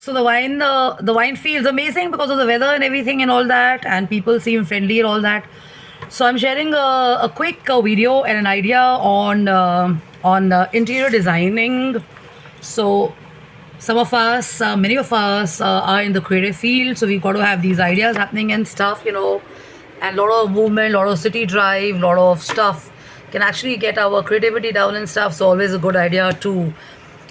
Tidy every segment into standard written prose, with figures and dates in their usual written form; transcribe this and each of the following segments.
So the wine feels amazing because of the weather and everything and all that, and people seem friendly and all that. So I'm sharing a quick video and an idea on interior designing. So some of us, many of us, are in the creative field, so we've got to have these ideas happening and stuff, and a lot of movement, a lot of city drive, a lot of stuff can actually get our creativity down and stuff. So always a good idea to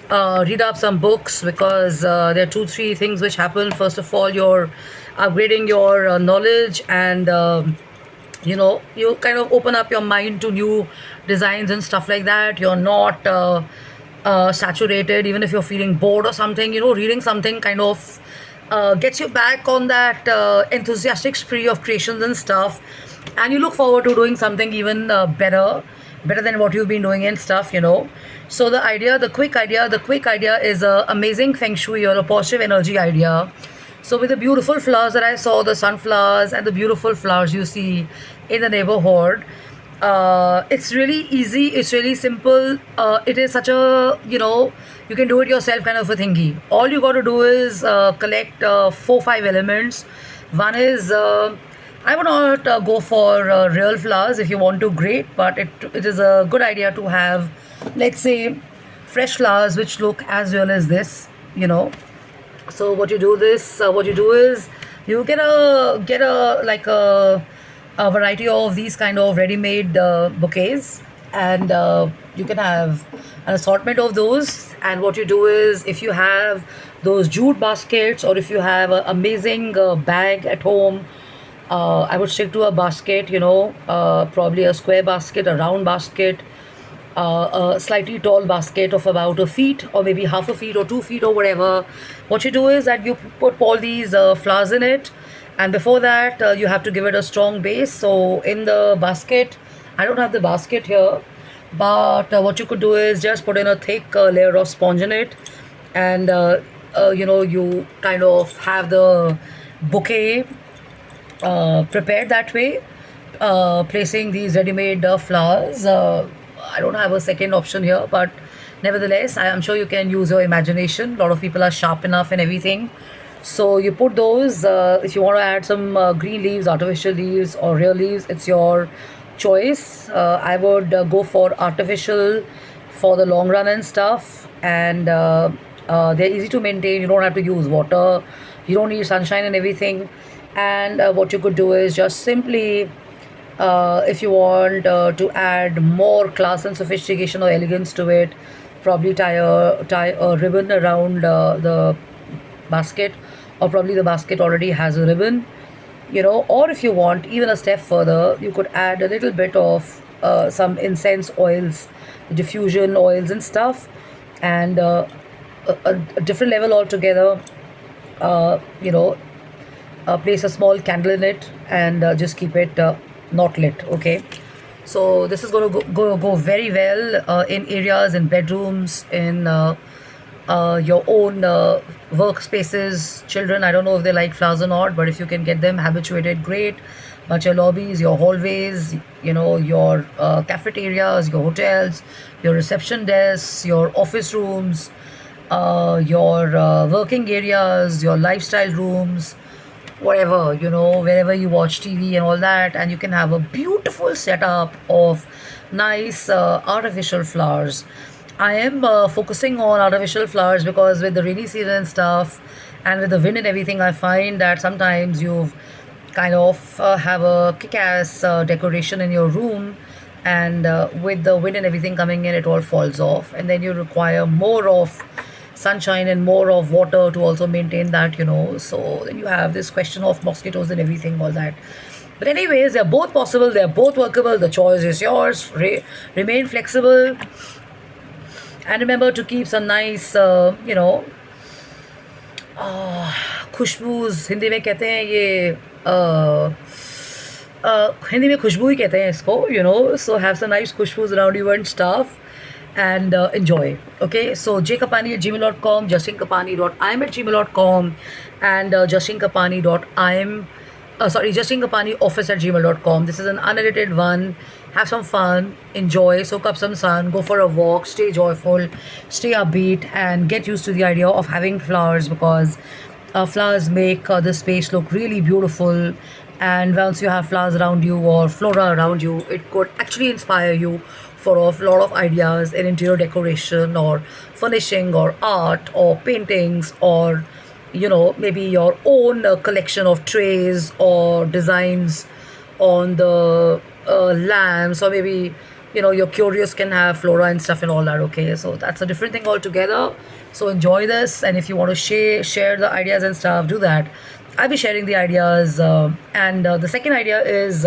read up some books, because there are two, three things which happen. First of all, you're upgrading your knowledge, and you kind of open up your mind to new designs and stuff like that. You're not saturated. Even if you're feeling bored or something, reading something kind of gets you back on that enthusiastic spree of creations and stuff, and you look forward to doing something even better than what you've been doing and stuff. So the quick idea is a amazing feng shui or a positive energy idea. So with the beautiful flowers that I saw, the sunflowers and the beautiful flowers you see in the neighborhood, it's really easy. It's really simple. It is such a, you can do it yourself kind of a thingy. All you got to do is collect 4 5 elements. One is I would not go for real flowers. If you want to, great, but it is a good idea to have, let's say, fresh flowers which look as real as this. So what you do is you get a like a variety of these kind of ready-made bouquets, and you can have an assortment of those. And what you do is, if you have those jute baskets, or if you have an amazing bag at home, I would stick to a basket, probably a square basket, a round basket, a slightly tall basket of about a feet, or maybe half a feet or 2 feet or whatever. What you do is that you put all these flowers in it, and before that, you have to give it a strong base. So in the basket, I don't have the basket here, but what you could do is just put in a thick layer of sponge in it, and you kind of have the bouquet prepared that way, placing these ready-made flowers. I don't have a second option here, but nevertheless, I am sure you can use your imagination. A lot of people are sharp enough and everything. So you put those. If you want to add some green leaves, artificial leaves, or real leaves, it's your choice. I would go for artificial for the long run and stuff, and they're easy to maintain. You don't have to use water. You don't need sunshine and everything. And what you could do is just simply, if you want to add more class and sophistication or elegance to it, probably tie a ribbon around the basket, or probably the basket already has a ribbon. Or if you want even a step further, you could add a little bit of some incense oils, diffusion oils and stuff, and a different level altogether. uh, you know place a small candle in it, and just keep it not lit. Okay, so this is going to go very well in areas, in bedrooms, in your own workspaces. Children, I don't know if they like flowers or not, but if you can get them habituated, great. But your lobbies, your hallways, your cafeterias, your hotels, your reception desks, your office rooms, your working areas, your lifestyle rooms, whatever, wherever you watch TV and all that, and you can have a beautiful setup of nice artificial flowers. I am focusing on artificial flowers because with the rainy season and stuff, and with the wind and everything, I find that sometimes you kind of have a kick-ass decoration in your room, and with the wind and everything coming in, it all falls off, and then you require more of sunshine and more of water to also maintain that. So then you have this question of mosquitoes and everything, all that. But anyways, they're both possible, they're both workable. The choice is yours. Remain flexible, and remember to keep some nice खुशबूज, Hindi में कहते हैं ये, हिंदी में खुशबू ही कहते हैं इसको. So have some nice खुशबूज around you and stuff, and enjoy. Okay, so jkapani@gmail.com, justinkapani.im@gmail.com, and justinkapani.im sorry, justingapani office@gmail.com. This is an unedited one. Have some fun, enjoy, soak up some sun, go for a walk, stay joyful, stay upbeat, and get used to the idea of having flowers, because flowers make the space look really beautiful. And once you have flowers around you or flora around you, it could actually inspire you for a lot of ideas in interior decoration or furnishing or art or paintings, or maybe your own collection of trays or designs on the lamps, or maybe your curious can have flora and stuff and all that. Okay, so that's a different thing altogether. So enjoy this, and if you want to share the ideas and stuff, do that. I'll be sharing the ideas, and the second idea is